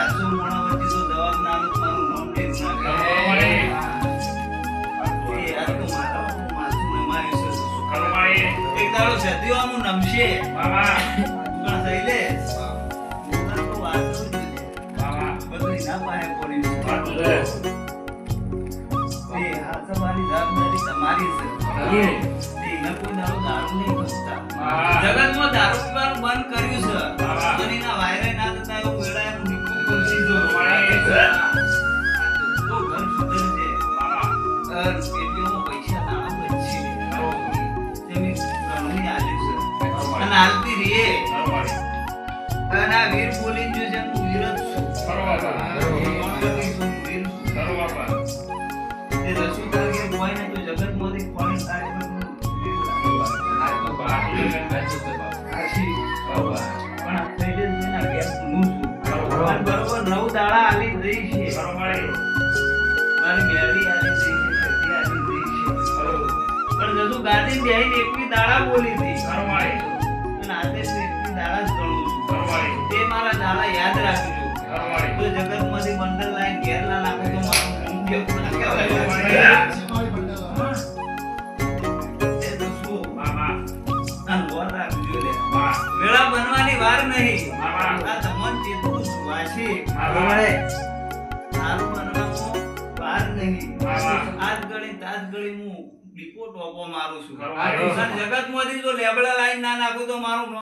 500 મોણા વચ્ચે તો જવાબ ના આલું તો મારું નામ ટેક ના કરે. એ આ તો માથું નમાયું છે. એક દાડો સત્યો આમું નમશે. પણ થઈ લે. ઉતાર તો વાત જ નહીં. બદલી ના પાહે કોની. એ આ તમારી જવાબદારી તમારી છે. એના કોઈ દાડો દારૂ નહીં ઘસતા. જગતમાં દારૂ પીવાનું બંધ કર્યું છે. એના વાયરે ના થતા એવું વેળાએ નીકળું ખુરશી જો. તો ઘર સુધરશે. પેટીઓમાં પૈસા દાણા બચશે. તેની ઘણું આલ્યું છે. અને હાલતી રીએ. અને આ વીર બોલી જો છે હું વીર જ છું. એ રસુ તરીકે કોઈ ને તો જગતમાંથી કોઈ થાય પણ આ થઈને એના ગેપ નું છું. બરોબર 9 દાડા આલી રહી છે. મારી મેરી આલી રહી છે. સતી આલી રહી છે. પણ જદુ ગાદી બેહીને એકવી દાડા બોલી હતી. અને આજે એકવી દાડા જ ગણું છું. તે મારા દાડા યાદ રાખજો. તો જગતમાંથી બંડલ લાઈન ઘેર ના નાખો તો મારું ઊંઘ કેવું ના કહેવાય. વેળા બનવાની વાર નહીં. આ તમન ચેતવું છું. વાસી સારું બનવામાં વાર નહીં. આજ ઘડી તાજ ઘડી હું ડીપો ટોપો મારું છું. જગતમાંથી જો લેબડા લાઈન ના નાખું તો મારું